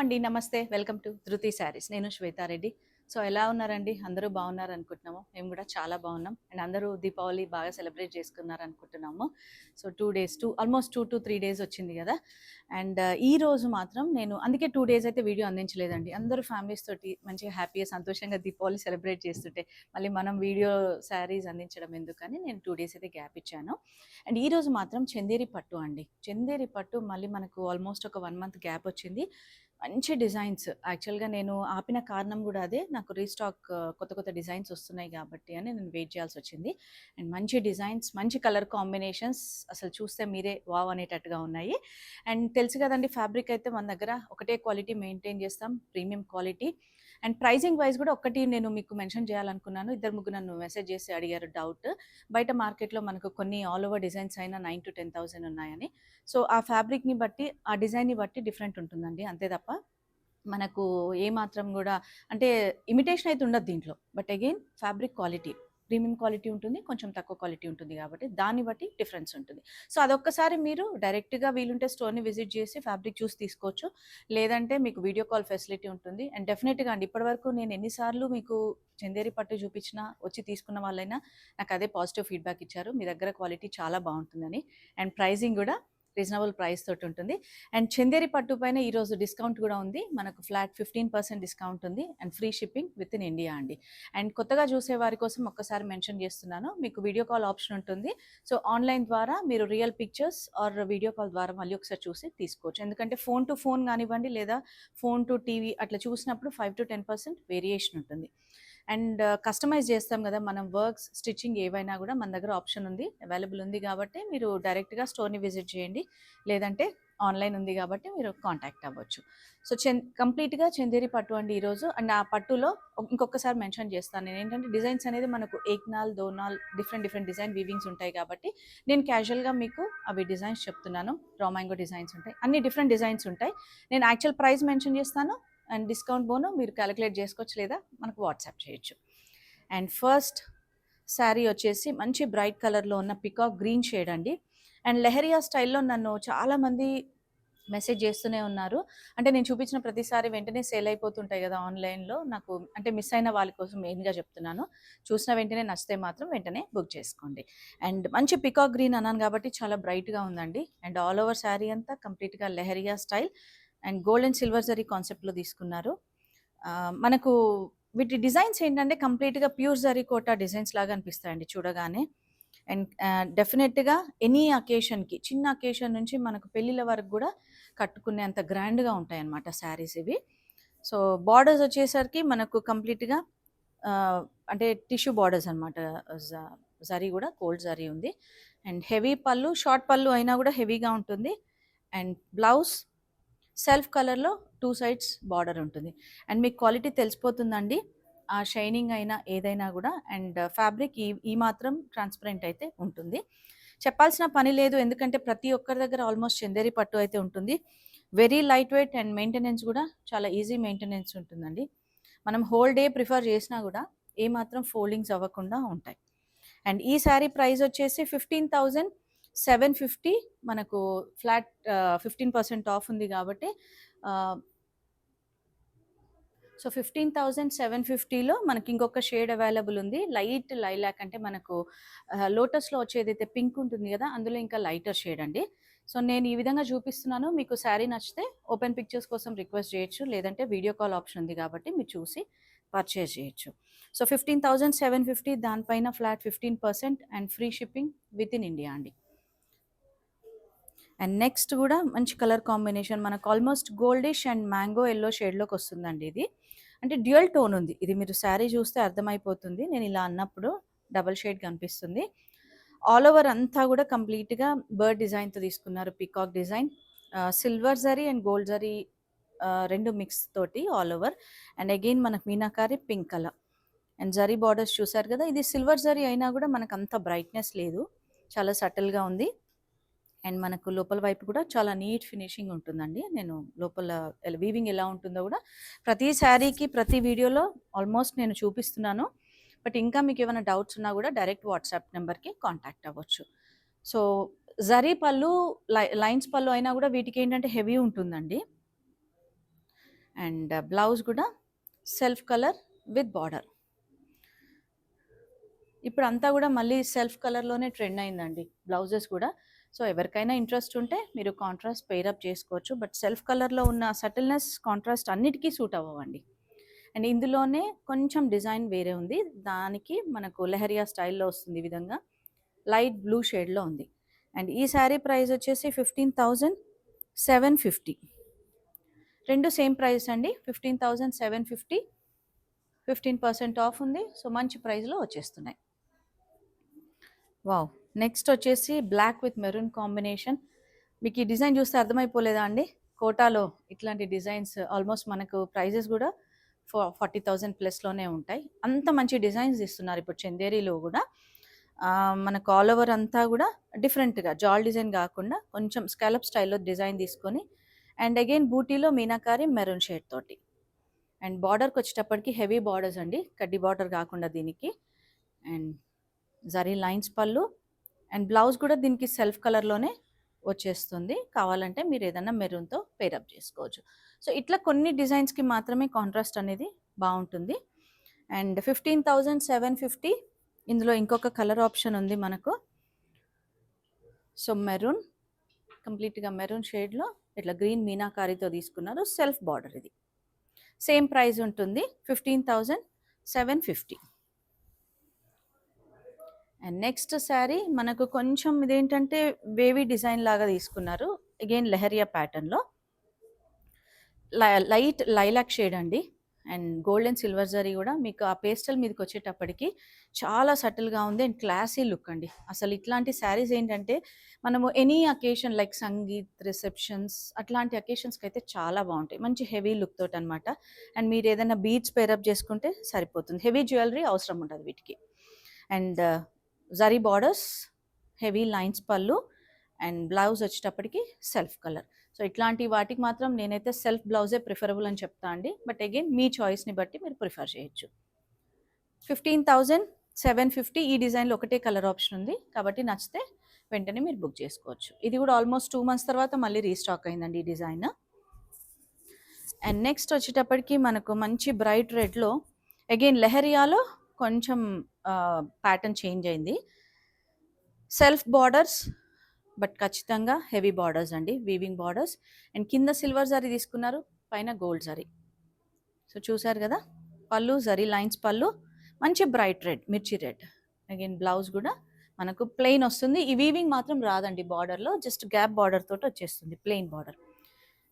అండి. నమస్తే. Welcome to ధృతి శారీస్. నేను శ్వేతారెడ్డి. సో, ఎలా ఉన్నారండి? అందరూ బాగున్నారనుకుంటున్నాము. మేము కూడా చాలా బాగున్నాం. అండ్ అందరూ దీపావళి బాగా సెలబ్రేట్ చేసుకున్నారనుకుంటున్నాము. సో, 2 డేస్ ఆల్మోస్ట్ 2-3 డేస్ వచ్చింది గదా! అండ్ ఈ రోజు మాత్రం నేను అందుకే 2 డేస్ అయితే వీడియో అందించలేదండి. అందరూ ఫ్యామిలీస్ తోటి మంచిగా హ్యాపీగా, సంతోషంగా దీపావళి సెలబ్రేట్ చేస్తుంటే, మళ్ళీ మనం వీడియో శారీస్ అందించడం ఎందుకని నేను 2 డేస్ అయితే గ్యాప్ ఇచ్చాను. అండ్ ఈరోజు మాత్రం చందేరి పట్టు అండి. చందేరి పట్టు మళ్ళీ మనకు ఆల్మోస్ట్ ఒక 1 మంత్ గ్యాప్ వచ్చింది. మంచి డిజైన్స్ యాక్చువల్‌గా నేను ఆపిన కారణం గూడా అదే. నాకు రీస్టాక్ కొత్త కొత్త డిజైన్స్ వస్తున్నాయి గాబట్టి అని నేను వెయిట్ చేయాల్సొచ్చింది. అండ్ మంచి డిజైన్స్, మంచి కలర్ కాంబినేషన్స్ అసలు చూస్తే మీరే వావ్ అనేటట్టుగా ఉన్నాయి. అండ్ తెలుసు గదండీ ఫ్యాబ్రిక్ అయితే మన దగ్గర ఒకటే క్వాలిటీ మెయింటైన్ చేస్తాం. Premium quality. And pricing wise గూడా ఒక్కటి నేను మీకు మెన్షన్ చేయాలనుకున్నాను. ఇద్దరు ముగ్గురు నన్ను మెసేజ్ చేసి అడిగారు డౌట్. బయట మార్కెట్‌లో మనకు కొన్ని ఆల్ ఓవర్ డిజైన్స్ అయినా 9,000-10,000 ఉన్నాయని. సో, ఆ ఫ్యాబ్రిక్‌ని బట్టి, ఆ డిజైన్‌ని బట్టి డిఫరెంట్ ఉంటుందండి. అంతే తప్ప మనకు ఏమాత్రం గూడా అంటే ఇమిటేషన్ అయితే ఉండదు దీంట్లో. But again fabric quality, premium quality ఉంటుంది. కొంచెం తక్కువ క్వాలిటీ ఉంటుంది గాబట్టి దాన్ని బట్టి డిఫరెన్స్ ఉంటుంది. సో, అదొక్కసారి మీరు డైరెక్ట్‌గా వీలుంటే స్టోర్‌ని విజిట్ చేసి ఫ్యాబ్రిక్ చూసి తీసుకోవచ్చు. లేదంటే మీకు వీడియో కాల్ ఫెసిలిటీ ఉంటుంది. అండ్ డెఫినెట్‌గా అండి ఇప్పటివరకు నేను ఎన్ని సార్లు మీకు చందేరి పట్టు చూపించినా, వచ్చి తీసుకున్న వాళ్ళైనా నాకు అదే పాజిటివ్ ఫీడ్‌బ్యాక్ ఇచ్చారు. మీ దగ్గర క్వాలిటీ చాలా బావుంటుందని. అండ్ ప్రైజింగ్ గూడా రీజనబుల్ ప్రైస్ తోటి ఉంటుంది. అండ్ చందేరి పట్టు పైన ఈరోజు డిస్కౌంట్ కూడా ఉంది. మనకు ఫ్లాట్ 15% డిస్కౌంట్ ఉంది. And free shipping with in India అండి. అండ్ కొత్తగా చూసే వారి కోసం ఒక్కసారి మెన్షన్ చేస్తున్నాను. మీకు వీడియో కాల్ ఆప్షన్ ఉంటుంది. సో, ఆన్‌లైన్ ద్వారా మీరు real pictures or video call ద్వారా మళ్ళీ ఒకసారి చూసి తీసుకోవచ్చు. ఎందుకంటే ఫోన్ టు ఫోన్ గానివ్వండి, లేదా ఫోన్ టు టీవీ అట్లా చూసినప్పుడు 5-10% వేరియేషన్ ఉంటుంది. అండ్ కస్టమైజ్ చేస్తాం కదా మనం వర్క్స్, స్టిచ్చింగ్ ఏవైనా కూడా మన దగ్గర ఆప్షన్ ఉంది, అవైలబుల్ ఉంది కాబట్టి మీరు డైరెక్ట్‌గా స్టోర్‌ని విజిట్ చేయండి. లేదంటే ఆన్‌లైన్ ఉంది కాబట్టి మీరు కాంటాక్ట్ అవ్వచ్చు. సో, కంప్లీట్‌గా చందేరి పట్టు అండి ఈరోజు. అండ్ ఆ పట్టులో ఇంకొకసారి మెన్షన్ చేస్తాను నేనేంటంటే డిజైన్స్ అనేది మనకు ఏక్నాల్, దోనాల్ డిఫరెంట్ డిజైన్ వీవింగ్స్ ఉంటాయి కాబట్టి నేను క్యాజువల్‌గా మీకు అవి డిజైన్స్ చెప్తున్నాను. రా మ్యాంగో డిజైన్స్ ఉంటాయి. అన్ని డిఫరెంట్ డిజైన్స్ ఉంటాయి. నేను యాక్చువల్ ప్రైస్ మెన్షన్ చేస్తాను. అండ్ డిస్కౌంట్ బోను మీరు కాలిక్యులేట్ చేసుకోవచ్చు, లేదా మనకు వాట్సాప్ చేయొచ్చు. అండ్ ఫస్ట్ శారీ వచ్చేసి మంచి బ్రైట్ కలర్‌లో ఉన్న పికాక్ గ్రీన్ షేడ్ అండి. అండ్ లెహరియా స్టైల్‌లో నన్ను చాలామంది మెసేజ్ చేస్తూనే ఉన్నారు. అంటే నేను చూపించిన ప్రతిసారి వెంటనే సేల్ అయిపోతుంటాయి గదా ఆన్‌లైన్‌లో. నాకు అంటే మిస్ అయిన వాళ్ళ కోసం మెయిన్‌గా చెప్తున్నాను. చూసిన వెంటనే నచ్చితే మాత్రం వెంటనే బుక్ చేసుకోండి. అండ్ మంచి పికాక్ గ్రీన్ అన్నాను కాబట్టి చాలా బ్రైట్‌గా ఉందండి. అండ్ ఆల్ ఓవర్ శారీ అంతా కంప్లీట్‌గా leheriya style and gold and silver zari కాన్సెప్ట్‌లో తీసుకున్నారు. మనకు వీటి డిజైన్స్ ఏంటంటే కంప్లీట్‌గా ప్యూర్ జరీ కోటా డిజైన్స్ లాగా అనిపిస్తాయండి చూడగానే. అండ్ డెఫినెట్‌గా ఎనీ అకేషన్‌కి, చిన్న అకేషన్ నుంచి మనకు పెళ్ళిళ్ళ వరకు గూడా కట్టుకునేంత గ్రాండ్‌గా ఉంటాయన్నమాట శారీస్ ఇవి. సో, బార్డర్స్ వచ్చేసరికి మనకు కంప్లీట్‌గా అంటే టిష్యూ బార్డర్స్ అనమాట. జ జరీ గూడా గోల్డ్ జరీ ఉంది. అండ్ హెవీ పళ్ళు, షార్ట్ పళ్ళు అయినా గూడా హెవీగా ఉంటుంది. అండ్ బ్లౌజ్ సెల్ఫ్ కలర్‌లో 2 సైడ్స్ బార్డర్ ఉంటుంది. అండ్ మీకు క్వాలిటీ తెలిసిపోతుందండి. ఆ షైనింగ్ అయినా ఏదైనా గూడా. అండ్ ఫ్యాబ్రిక్ ఈ మాత్రం ట్రాన్స్‌పరెంట్ అయితే ఉంటుంది. చెప్పాల్సిన పని లేదు. ఎందుకంటే ప్రతి ఒక్కరి దగ్గర ఆల్మోస్ట్ చందేరి పట్టు అయితే ఉంటుంది. Very light weight and maintenance గూడా చాలా ఈజీ మెయింటెనెన్స్ ఉంటుందండి. మనం హోల్ డే ప్రిఫర్ చేసినా గూడా ఏమాత్రం ఫోల్డింగ్స్ అవ్వకుండా ఉంటాయి. అండ్ ఈ శారీ ప్రైస్ వచ్చేసి 15,750. మనకు ఫ్లాట్ 15% ఆఫ్ ఉంది కాబట్టి సో, 15,750లో మనకి ఇంకొక షేడ్ అవైలబుల్ ఉంది. లైట్ లైలాక్ అంటే మనకు లోటస్‌లో వచ్చేదైతే పింక్ ఉంటుంది గదా! అందులో ఇంకా లైటర్ షేడ్ అండి. సో, నేను ఈ విధంగా చూపిస్తున్నాను. మీకు శారీ నచ్చితే ఓపెన్ పిక్చర్స్ కోసం రిక్వెస్ట్ చేయొచ్చు. లేదంటే వీడియో కాల్ ఆప్షన్ ఉంది కాబట్టి మీరు చూసి పర్చేజ్ చేయొచ్చు. సో, 15,750 దానిపైన flat 15% and free shipping with in India అండి. అండ్ నెక్స్ట్ గూడా మంచి కలర్ కాంబినేషన్ మనకు almost goldish and mango yellow షేడ్‌లోకొస్తుందండి ఇది. అంటే డ్యూయల్ టోన్ ఉంది. ఇది మీరు శారీ చూస్తే అర్థమైపోతుంది. నేను ఇలా అన్నప్పుడు డబుల్ షేడ్ కనిపిస్తుంది. ఆల్ ఓవర్ అంతా గూడా కంప్లీట్‌గా బర్డ్ డిజైన్‌తో తీసుకున్నారు. Peacock design. Silver zari and gold zari 2 mix తోటి ఆల్ ఓవర్. అండ్ అగైన్ మనకు meenakari pink colour. And zari borders చూసారు కదా! ఇది సిల్వర్ జరీ అయినా గూడా మనకంత బ్రైట్‌నెస్ లేదు. చాలా సటిల్‌గా ఉంది. అండ్ మనకు లోపల వైపు కూడా చాలా నీట్ ఫినిషింగ్ ఉంటుందండి. నేను లోపల వీవింగ్ ఎలా ఉంటుందో కూడా ప్రతి శారీకి, ప్రతి వీడియోలో ఆల్మోస్ట్ నేను చూపిస్తున్నాను. బట్ ఇంకా మీకేమైనా డౌట్స్ ఉన్నా కూడా డైరెక్ట్ వాట్సాప్ నెంబర్‌కి కాంటాక్ట్ అవ్వచ్చు. సో, జరీ పళ్ళు, లైన్స్ పళ్ళు అయినా కూడా వీటికేంటంటే హెవీ ఉంటుందండి. అండ్ బ్లౌజ్ కూడా సెల్ఫ్ కలర్ విత్ బార్డర్. ఇప్పుడు అంతా కూడా మళ్ళీ సెల్ఫ్ కలర్లోనే ట్రెండ్ అయిందండి బ్లౌజెస్ కూడా. సో ఎవరికైనా ఇంట్రెస్ట్ ఉంటే మీరు కాంట్రాస్ట్ పెయిరప్ చేసుకోవచ్చు. బట్ సెల్ఫ్ కలర్లో ఉన్న సటిల్నెస్ కాంట్రాస్ట్ అన్నిటికీ సూట్ అవ్వండి. అండ్ ఇందులోనే కొంచెం డిజైన్ వేరే ఉంది. దానికి మనకు లెహరియా స్టైల్లో వస్తుంది. ఈ విధంగా లైట్ బ్లూ షేడ్లో ఉంది. అండ్ ఈ శారీ ప్రైస్ వచ్చేసి 15,750. రెండు సేమ్ ప్రైస్ అండి. 15,750, 15% ఆఫ్ ఉంది. సో మంచి ప్రైస్లో వచ్చేస్తున్నాయి. వావ్! నెక్స్ట్ వచ్చేసి బ్లాక్ విత్ మెరూన్ కాంబినేషన్. మీకు ఈ డిజైన్ చూస్తే అర్థమైపోలేదా అండి? కోటాలో ఇట్లాంటి డిజైన్స్ ఆల్మోస్ట్ మనకు ప్రైజెస్ కూడా 40,000 ప్లస్లోనే ఉంటాయి. అంత మంచి డిజైన్స్ ఇస్తున్నారు ఇప్పుడు చందేరీలో కూడా. మనకు ఆల్ ఓవర్ అంతా కూడా డిఫరెంట్గా జాల్ డిజైన్ కాకుండా కొంచెం స్కాలప్ స్టైల్లో డిజైన్ తీసుకొని and again బూటీలో meenakari maroon shade తోటి. అండ్ బార్డర్కి వచ్చేటప్పటికి హెవీ బార్డర్స్ అండి, కడ్డీ బార్డర్ కాకుండా దీనికి. అండ్ జరీ లైన్స్ పళ్ళు అండ్ బ్లౌజ్ కూడా దీనికి సెల్ఫ్ కలర్లోనే వచ్చేస్తుంది. కావాలంటే మీరు ఏదైనా మెరూన్తో పేరప్ చేసుకోవచ్చు. సో ఇట్లా కొన్ని డిజైన్స్కి మాత్రమే కాంట్రాస్ట్ అనేది బాగుంటుంది. అండ్ 15,750. ఇందులో ఇంకొక కలర్ ఆప్షన్ ఉంది మనకు. సో మెరూన్, కంప్లీట్గా మెరూన్ షేడ్లో ఇట్లా గ్రీన్ మీనాకారితో తీసుకున్నారు. సెల్ఫ్ బార్డర్ ఇది. సేమ్ ప్రైస్ ఉంటుంది 15,750. అండ్ నెక్స్ట్ శారీ మనకు కొంచెం ఇదేంటంటే వేవీ డిజైన్ లాగా తీసుకున్నారు. అగైన్ లెహరియా ప్యాటర్న్లో లైట్ లైలాక్ షేడ్ అండి. And gold and silver zari కూడా మీకు ఆ పేస్టల్ మీదకి వచ్చేటప్పటికి చాలా సటిల్గా ఉంది అండ్ క్లాసీ లుక్ అండి. అసలు ఇట్లాంటి శారీస్ ఏంటంటే మనము any occasion like sangeet, receptions అట్లాంటి అకేషన్స్కి అయితే చాలా బాగుంటాయి. మంచి హెవీ లుక్ తోటి అనమాట. అండ్ మీరు ఏదైనా బీడ్స్ పేరప్ చేసుకుంటే సరిపోతుంది. హెవీ జ్యువెలరీ అవసరం ఉంటుంది వీటికి. And zari borders, heavy lines పళ్ళు అండ్ బ్లౌజ్ వచ్చేటప్పటికి సెల్ఫ్ కలర్. సో ఇట్లాంటి వాటికి మాత్రం నేనైతే సెల్ఫ్ బ్లౌజే ప్రిఫరబుల్ అని చెప్తా అండి. బట్ అగైన్ మీ చాయిస్ని బట్టి మీరు ప్రిఫర్ చేయొచ్చు. 15,750. ఈ డిజైన్లో ఒకటే కలర్ ఆప్షన్ ఉంది కాబట్టి నచ్చితే వెంటనే మీరు బుక్ చేసుకోవచ్చు. ఇది కూడా ఆల్మోస్ట్ 2 months తర్వాత మళ్ళీ రీస్టాక్ అయిందండి ఈ డిజైన్. అండ్ నెక్స్ట్ వచ్చేటప్పటికి మనకు మంచి బ్రైట్ రెడ్లో అగైన్ లెహరియాలో కొంచెం ప్యాటర్న్ చేంజ్ అయింది. సెల్ఫ్ బార్డర్స్ బట్ ఖచ్చితంగా హెవీ బార్డర్స్ అండి, వీవింగ్ బార్డర్స్. అండ్ కింద సిల్వర్ జరీ తీసుకున్నారు, పైన గోల్డ్ జరీ. సో చూసారు కదా, పళ్ళు జరీ లైన్స్ పళ్ళు, మంచి బ్రైట్ రెడ్, మిర్చి రెడ్. అగైన్ బ్లౌజ్ కూడా మనకు ప్లెయిన్ వస్తుంది. ఈ వీవింగ్ మాత్రం రాదండి బార్డర్లో, జస్ట్ గ్యాప్ బార్డర్ తోటి వచ్చేస్తుంది, ప్లెయిన్ బార్డర్.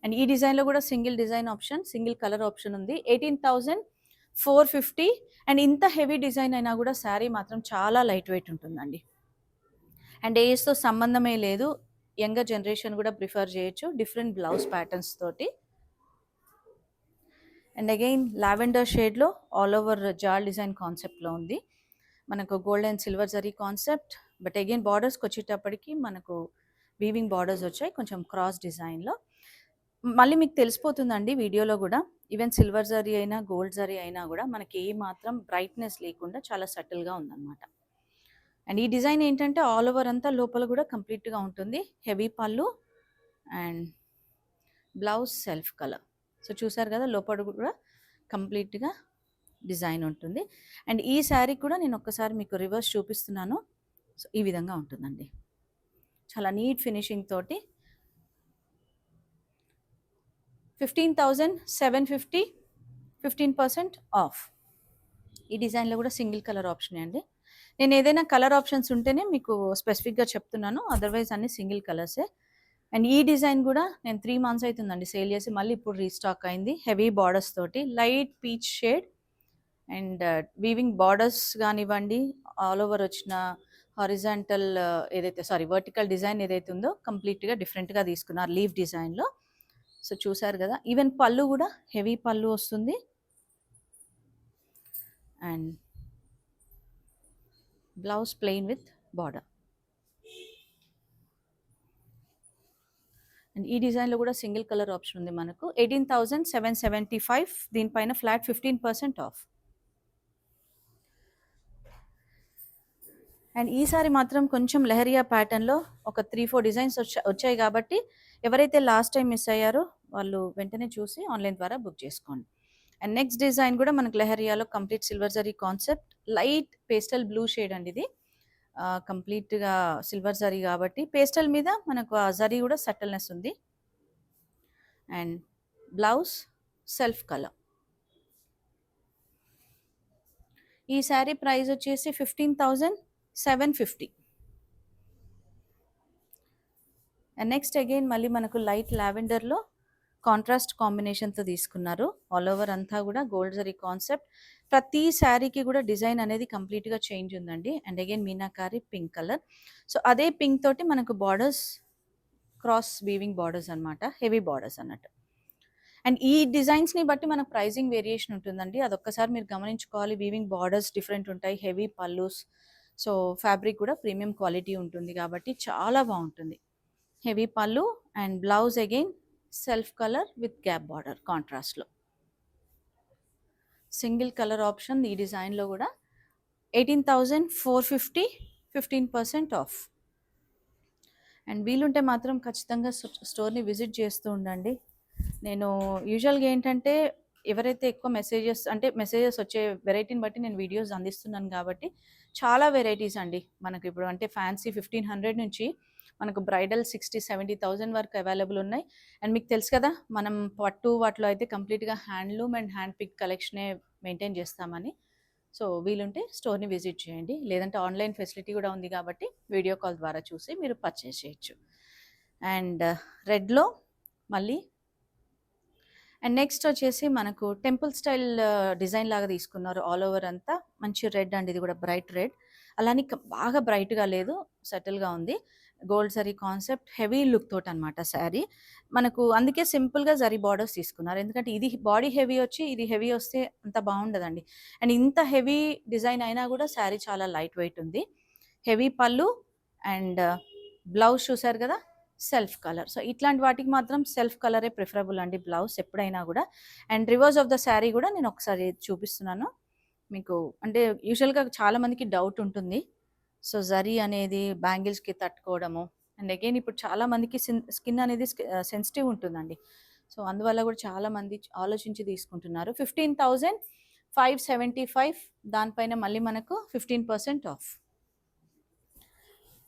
అండ్ ఈ డిజైన్లో కూడా single design option, single colour option ఉంది. 18,450. అండ్ ఇంత హెవీ డిజైన్ అయినా కూడా శారీ మాత్రం చాలా లైట్ వెయిట్ ఉంటుందండి. అండ్ ఏజ్తో సంబంధమే లేదు, యంగర్ జనరేషన్ కూడా ప్రిఫర్ చేయొచ్చు డిఫరెంట్ బ్లౌజ్ ప్యాటర్న్స్ తోటి. అండ్ అగైన్ లావెండర్ షేడ్లో ఆల్ ఓవర్ జాల్ డిజైన్ కాన్సెప్ట్లో ఉంది. మనకు gold and silver zari concept. But again బార్డర్స్కి వచ్చేటప్పటికి మనకు వీవింగ్ బార్డర్స్ వచ్చాయి కొంచెం క్రాస్ డిజైన్లో. మళ్ళీ మీకు తెలిసిపోతుందండి వీడియోలో కూడా, ఈవెన్ సిల్వర్ జరీ అయినా గోల్డ్ జరీ అయినా కూడా మనకి ఏ మాత్రం బ్రైట్నెస్ లేకుండా చాలా సటిల్గా ఉందన్నమాట. అండ్ ఈ డిజైన్ ఏంటంటే ఆల్ ఓవర్ అంతా లోపల కూడా కంప్లీట్గా ఉంటుంది. హెవీ పళ్ళు and blouse self colour. So చూసారు కదా, లోపల కూడా కంప్లీట్గా డిజైన్ ఉంటుంది. అండ్ ఈ శారీ కూడా నేను ఒక్కసారి మీకు రివర్స్ చూపిస్తున్నాను. సో ఈ విధంగా ఉంటుందండి, చాలా నీట్ ఫినిషింగ్ తోటి. 15,750, 15% ఆఫ్. ఈ డిజైన్లో కూడా సింగిల్ కలర్ ఆప్షన్ అండి. నేను ఏదైనా కలర్ ఆప్షన్స్ ఉంటేనే మీకు స్పెసిఫిక్గా చెప్తున్నాను, అదర్వైజ్ అన్ని సింగిల్ కలర్సే. అండ్ ఈ డిజైన్ కూడా నేను 3 months అవుతుందండి సేల్ చేసి, మళ్ళీ ఇప్పుడు రీస్టాక్ అయింది. హెవీ బార్డర్స్ తోటి light peach shade and weaving borders కానివ్వండి, ఆల్ ఓవర్ వచ్చిన హారిజాంటల్ వర్టికల్ డిజైన్ ఏదైతే ఉందో కంప్లీట్గా డిఫరెంట్గా తీసుకున్నారు లీవ్ డిజైన్లో. సో చూసారు కదా, ఈవెన్ పళ్ళు కూడా హెవీ పళ్ళు వస్తుంది. And blouse plain with border. And ఈ డిజైన్లో కూడా సింగిల్ కలర్ ఆప్షన్ ఉంది మనకు. 18,775. దీనిపైన ఫ్లాట్ 15% ఆఫ్. అండ్ ఈసారి మాత్రం కొంచెం లెహరియా ప్యాటర్న్లో ఒక 3-4 డిజైన్స్ వచ్చాయి కాబట్టి ఎవరైతే లాస్ట్ టైం మిస్ అయ్యారో వాళ్ళు వెంటనే చూసి ఆన్లైన్ ద్వారా బుక్ చేసుకోండి. అండ్ నెక్స్ట్ డిజైన్ కూడా మనకు లెహరియాలో complete silver zari concept, light pastel blue shade అండి ఇది. కంప్లీట్గా సిల్వర్ జరీ కాబట్టి పేస్టల్ మీద మనకు ఆ జరీ కూడా సటిల్నెస్ ఉంది. And blouse self colour. ఈ శారీ ప్రైస్ వచ్చేసి 15,750. అండ్ నెక్స్ట్ అగైన్ మళ్ళీ మనకు లైట్ లావెండర్లో కాంట్రాస్ట్ కాంబినేషన్తో తీసుకున్నారు. ఆల్ ఓవర్ అంతా కూడా గోల్డ్ జరీ కాన్సెప్ట్. ప్రతి శారీకి కూడా డిజైన్ అనేది కంప్లీట్గా చేంజ్ ఉందండి. And again meenakari pink colour. So అదే పింక్ తోటి మనకు బార్డర్స్ క్రాస్ వీవింగ్ బార్డర్స్ అనమాట, హెవీ బార్డర్స్ అన్నట్టు. అండ్ ఈ డిజైన్స్ని బట్టి మనకు ప్రైజింగ్ వేరియేషన్ ఉంటుందండి. అదొక్కసారి మీరు గమనించుకోవాలి. వీవింగ్ బార్డర్స్ డిఫరెంట్ ఉంటాయి, హెవీ పల్లూస్. సో ఫ్యాబ్రిక్ కూడా ప్రీమియం క్వాలిటీ ఉంటుంది కాబట్టి చాలా బాగుంటుంది. హెవీ పళ్ళు and blouse again self colour with gap border కాంట్రాస్ట్లో. సింగిల్ కలర్ ఆప్షన్ ఈ డిజైన్లో కూడా. 18,450, 15% ఆఫ్. అండ్ వీలుంటే మాత్రం ఖచ్చితంగా స్టోర్ని విజిట్ చేస్తూ ఉండండి. నేను యూజువల్గా ఏంటంటే ఎవరైతే ఎక్కువ మెసేజెస్ వచ్చే వెరైటీని బట్టి నేను వీడియోస్ అందిస్తున్నాను కాబట్టి చాలా వెరైటీస్ అండి మనకు ఇప్పుడు. అంటే ఫ్యాన్సీ 1,500 నుంచి మనకు బ్రైడల్ 60,000-70,000 వరకు అవైలబుల్ ఉన్నాయి. అండ్ మీకు తెలుసు కదా మనం పట్టు వాటిలో అయితే కంప్లీట్గా హ్యాండ్లూమ్ అండ్ హ్యాండ్ పిక్ కలెక్షనే మెయింటైన్ చేస్తామని. సో వీలుంటే స్టోర్ని విజిట్ చేయండి, లేదంటే ఆన్లైన్ ఫెసిలిటీ కూడా ఉంది కాబట్టి వీడియో కాల్ ద్వారా చూసి మీరు పర్చేస్ చేయొచ్చు. అండ్ రెడ్లో మళ్ళీ. అండ్ నెక్స్ట్ వచ్చేసి మనకు టెంపుల్ స్టైల్ డిజైన్ లాగా తీసుకున్నారు. ఆల్ ఓవర్ అంతా మంచి రెడ్ అండి, ఇది కూడా బ్రైట్ రెడ్. అలానే బాగా బ్రైట్గా లేదు, సెటిల్గా ఉంది. Gold zari concept, heavy look తోటి అనమాట శారీ మనకు. అందుకే సింపుల్గా జరీ బార్డర్స్ తీసుకున్నారు, ఎందుకంటే ఇది బాడీ హెవీ వచ్చి ఇది హెవీ వస్తే అంత బాగుండదండి. అండ్ ఇంత హెవీ డిజైన్ అయినా కూడా శారీ చాలా లైట్ వెయిట్ ఉంది. హెవీ పళ్ళు అండ్ బ్లౌజ్ చూసారు కదా సెల్ఫ్ కలర్. సో ఇట్లాంటి వాటికి మాత్రం సెల్ఫ్ కలరే ప్రిఫరబుల్ అండి బ్లౌజ్ ఎప్పుడైనా కూడా. And reverse of the sari కూడా నేను ఒకసారి చూపిస్తున్నాను మీకు. అంటే యూజువల్గా చాలా మందికి డౌట్ ఉంటుంది, సో జరీ అనేది బ్యాంగిల్స్కి తట్టుకోవడము. అండ్ అగైన్ ఇప్పుడు చాలా మందికి స్కిన్ అనేది సెన్సిటివ్ ఉంటుందండి. సో అందువల్ల కూడా చాలా మంది ఆలోచించి తీసుకుంటున్నారు. 15,575, దానిపైన మళ్ళీ మనకు 15% of.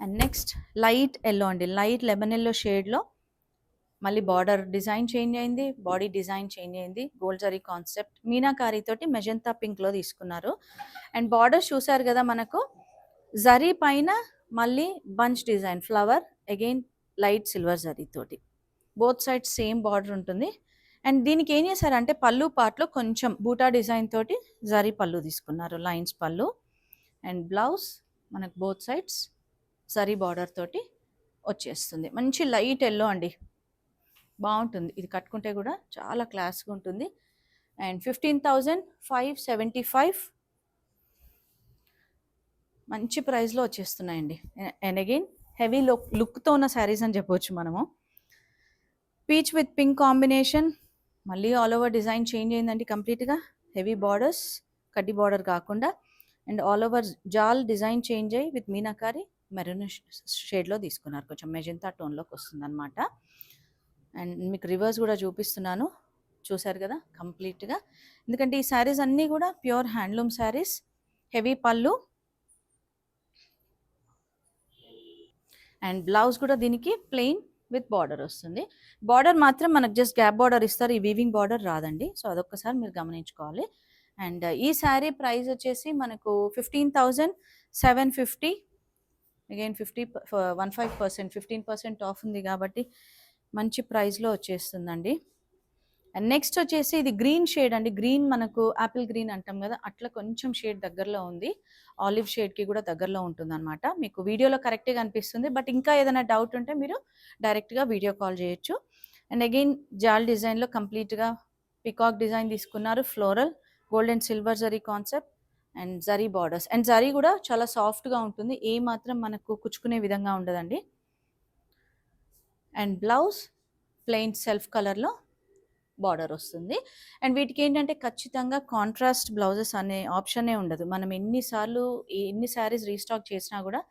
And next light yellow అండి, లైట్ లెమన్ ఎల్లో షేడ్లో మళ్ళీ బార్డర్ డిజైన్ చేంజ్ అయింది, బాడీ డిజైన్ చేంజ్ అయింది. గోల్డ్ జరీ కాన్సెప్ట్ మీనాకారి తోటి మెజంతా పింక్లో తీసుకున్నారు. అండ్ బార్డర్ చూసారు కదా మనకు జరీ పైన మళ్ళీ bunch design flower, again light silver zari తోటి బోత్ సైడ్స్ సేమ్ బార్డర్ ఉంటుంది. అండ్ దీనికి ఏం చేశారంటే పళ్ళు పార్ట్లో కొంచెం బూటా డిజైన్ తోటి జరీ పళ్ళు తీసుకున్నారు, లైన్స్ పళ్ళు. అండ్ బ్లౌజ్ మనకు బోత్ సైడ్స్ జరీ బార్డర్ తోటి వచ్చేస్తుంది. మంచి లైట్ ఎల్లో అండి, బాగుంటుంది ఇది కట్టుకుంటే కూడా చాలా క్లాస్గా ఉంటుంది. అండ్ 15,575 మంచి ప్రైస్లో వచ్చేస్తున్నాయండి. అండ్ అగైన్ హెవీ లుక్తో ఉన్న శారీస్ అని చెప్పవచ్చు మనము. పీచ్ విత్ పింక్ కాంబినేషన్, మళ్ళీ ఆల్ ఓవర్ డిజైన్ చేంజ్ అయిందండి కంప్లీట్గా. హెవీ బార్డర్స్, కడ్డీ బార్డర్ కాకుండా. And all over jaal design change అయ్యి విత్ మీనాకారి మెరూన్ షేడ్లో తీసుకున్నారు, కొంచెం మెజంతా టోన్లోకి వస్తుంది అనమాట. అండ్ మీకు రివర్స్ కూడా చూపిస్తున్నాను, చూసారు కదా కంప్లీట్గా. ఎందుకంటే ఈ శారీస్ అన్నీ కూడా ప్యూర్ హ్యాండ్లూమ్ శారీస్. హెవీ పళ్ళు అండ్ బ్లౌజ్ కూడా దీనికి ప్లెయిన్ విత్ బార్డర్ వస్తుంది. బార్డర్ మాత్రం మనకు జస్ట్ గ్యాప్ బార్డర్ ఇస్తారు, ఈ వీవింగ్ బార్డర్ రాదండి. సో అదొక్కసారి మీరు గమనించుకోవాలి. అండ్ ఈ శారీ ప్రైస్ వచ్చేసి మనకు 15,750. అగైన్ 15% 15% ఆఫ్ ఉంది కాబట్టి మంచి ప్రైస్లో వచ్చేస్తుందండి. అండ్ నెక్స్ట్ వచ్చేసి ఇది గ్రీన్ షేడ్ అండి. గ్రీన్ మనకు యాపిల్ గ్రీన్ అంటాం కదా, అట్లా కొంచెం షేడ్ దగ్గరలో ఉంది. ఆలివ్ షేడ్కి కూడా దగ్గరలో ఉంటుంది అనమాట. మీకు వీడియోలో కరెక్ట్గా అనిపిస్తుంది, బట్ ఇంకా ఏదైనా డౌట్ ఉంటే మీరు డైరెక్ట్గా వీడియో కాల్ చేయొచ్చు. అండ్ అగైన్ జాల్ డిజైన్లో కంప్లీట్గా పికాక్ డిజైన్ తీసుకున్నారు, floral gold and silver zari concept and zari borders. And zari కూడా చాలా సాఫ్ట్గా ఉంటుంది, ఏ మాత్రం మనకు కుచ్చుకునే విధంగా ఉండదండి. అండ్ బ్లౌజ్ ప్లెయిన్ సెల్ఫ్ కలర్లో బార్డర్ వస్తుంది. అండ్ వీటికి ఏంటంటే ఖచ్చితంగా కాంట్రాస్ట్ బ్లౌజెస్ అనే ఆప్షనే ఉండదు. మనం ఎన్ని శారీస్ రీస్టాక్ చేసినా కూడా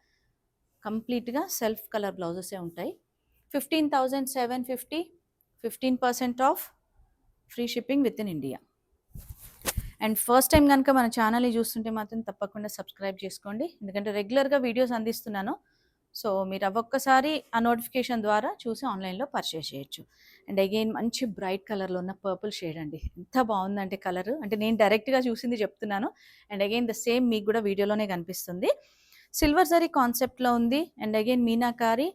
కంప్లీట్గా సెల్ఫ్ కలర్ బ్లౌజెసే ఉంటాయి. 15,750, 15% of, free shipping with in India. And first time కనుక మన ఛానల్ని చూస్తుంటే మాత్రం తప్పకుండా సబ్స్క్రైబ్ చేసుకోండి, ఎందుకంటే రెగ్యులర్గా వీడియోస్ అందిస్తున్నాను. సో మీరు ఒక్కసారి ఆ నోటిఫికేషన్ ద్వారా చూసి ఆన్లైన్లో పర్చేస్ చేయొచ్చు. అండ్ అగైన్ మంచి బ్రైట్ కలర్లో ఉన్న పర్పుల్ షేడ్ అండి, ఎంత బాగుందంటే కలర్, అంటే నేను డైరెక్ట్గా చూసింది చెప్తున్నాను. అండ్ అగైన్ ద సేమ్ మీకు కూడా వీడియోలోనే కనిపిస్తుంది. సిల్వర్ జరీ కాన్సెప్ట్లో ఉంది. అండ్ అగైన్ మీనాకారి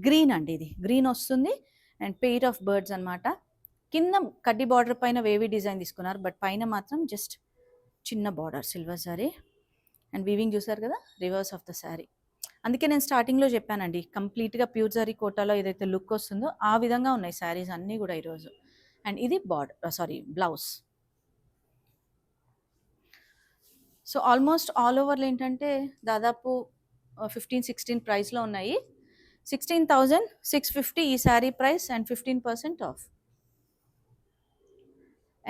గ్రీన్ అండి, ఇది గ్రీన్ వస్తుంది. అండ్ పెయిర్ ఆఫ్ బర్డ్స్ అనమాట. కింద కడ్డీ బార్డర్ పైన వేవీ డిజైన్ తీసుకున్నారు, బట్ పైన మాత్రం జస్ట్ చిన్న border silver sorry. And weaving చూసారు కదా, రివర్స్ ఆఫ్ ద శారీ. అందుకే నేను స్టార్టింగ్లో చెప్పానండి, కంప్లీట్గా ప్యూర్ జరీ కోటాలో ఏదైతే లుక్ వస్తుందో ఆ విధంగా ఉన్నాయి శారీస్ అన్నీ కూడా ఈరోజు. అండ్ ఇది బ్లౌజ్. సో ఆల్మోస్ట్ ఆల్ ఓవర్లు ఏంటంటే దాదాపు 15-16 ప్రైస్లో ఉన్నాయి. 16,650 ఈ sari price and 15% of.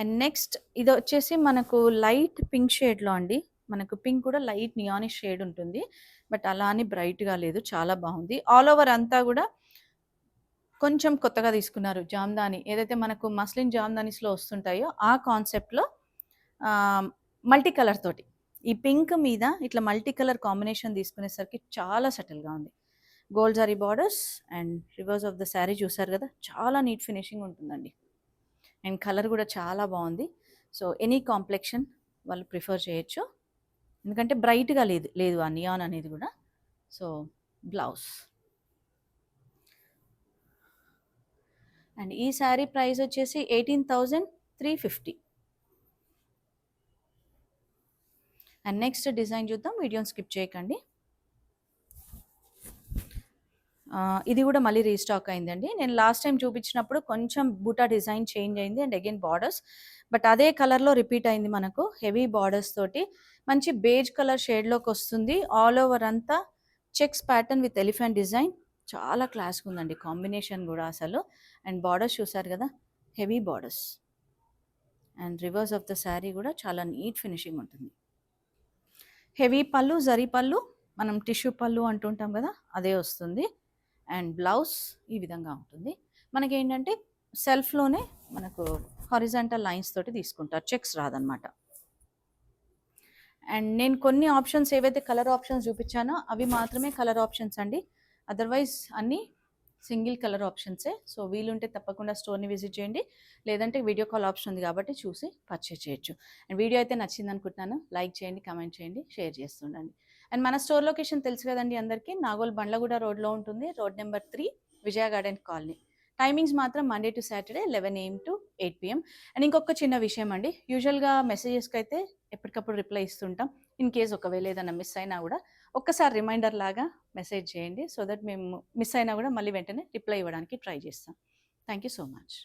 And next ఇది వచ్చేసి మనకు లైట్ పింక్ షేడ్లో అండి. మనకు పింక్ కూడా లైట్ నియానిష్ షేడ్ ఉంటుంది, బట్ అలా అని బ్రైట్గా లేదు, చాలా బాగుంది. ఆల్ ఓవర్ అంతా కూడా కొంచెం కొత్తగా తీసుకున్నారు జామ్దాని, ఏదైతే మనకు మస్లిన్ జామ్దానీస్లో వస్తుంటాయో ఆ కాన్సెప్ట్లో మల్టీ కలర్ తోటి ఈ పింక్ మీద ఇట్లా మల్టీ కలర్ కాంబినేషన్ తీసుకునేసరికి చాలా సటిల్గా ఉంది. Gold zari borders and reverse of the sari చూసారు కదా, చాలా నీట్ ఫినిషింగ్ ఉంటుందండి. అండ్ కలర్ కూడా చాలా బాగుంది. సో ఎనీ కాంప్లెక్షన్ వాళ్ళు ప్రిఫర్ చేయొచ్చు, ఎందుకంటే బ్రైట్గా లేదు ఆ నియాన్ అనేది కూడా. So blouse. అండ్ ఈ శారీ ప్రైస్ వచ్చేసి 18,350. అండ్ నెక్స్ట్ డిజైన్ చూద్దాం, వీడియోని స్కిప్ చేయకండి. ఇది కూడా మళ్ళీ రీస్టాక్ అయిందండి. నేను లాస్ట్ టైం చూపించినప్పుడు కొంచెం బూటా డిజైన్ చేంజ్ అయింది అండ్ అగైన్ బార్డర్స్, బట్ అదే కలర్లో రిపీట్ అయింది. మనకు హెవీ బార్డర్స్ తోటి మంచి బేజ్ కలర్ షేడ్లోకి వస్తుంది. ఆల్ ఓవర్ అంతా checks pattern with elephant design, చాలా క్లాస్గా ఉందండి కాంబినేషన్ కూడా అసలు. అండ్ బార్డర్స్ చూసారు కదా, heavy borders. And reverse of the sari కూడా చాలా నీట్ ఫినిషింగ్ ఉంటుంది. హెవీ పళ్ళు, జరీ పళ్ళు, మనం టిష్యూ పళ్ళు అంటుంటాం కదా, అదే వస్తుంది. అండ్ బ్లౌజ్ ఈ విధంగా ఉంటుంది. మనకి ఏంటంటే సెల్ఫ్లోనే మనకు హారిజాంటల్ లైన్స్ తోటి తీసుకుంటారు, చెక్స్ రాదనమాట. అండ్ నేను కొన్ని ఆప్షన్స్ ఏవైతే కలర్ ఆప్షన్స్ చూపించానో అవి మాత్రమే కలర్ ఆప్షన్స్ అండి, అదర్వైజ్ అన్నీ సింగిల్ కలర్ ఆప్షన్సే. సో వీలుంటే తప్పకుండా స్టోర్ని విజిట్ చేయండి, లేదంటే వీడియో కాల్ ఆప్షన్ ఉంది కాబట్టి చూసి పర్చేజ్ చేయొచ్చు. అండ్ వీడియో అయితే నచ్చింది అనుకుంటున్నాను, లైక్ చేయండి, కమెంట్ చేయండి, షేర్ చేస్తుండండి. అండ్ మన స్టోర్ లొకేషన్ తెలుసు కదండి అందరికీ, నాగోల్ బండ్లగూడ రోడ్లో ఉంటుంది, రోడ్ నెంబర్ 3, విజయ గార్డెన్ కాలనీ. టైమింగ్స్ మాత్రం Monday to Saturday 11 AM to 8 PM. And ఇంకొక చిన్న విషయం అండి, యూజువల్గా మెసేజెస్కి అయితే ఎప్పటికప్పుడు రిప్లై ఇస్తుంటాం. ఇన్ కేస్ ఒకవేళ ఏదైనా మిస్ అయినా కూడా ఒక్కసారి రిమైండర్ లాగా మెసేజ్ చేయండి, సో దట్ మేము మిస్ అయినా కూడా మళ్ళీ వెంటనే రిప్లై ఇవ్వడానికి ట్రై చేస్తాం. Thank you so much.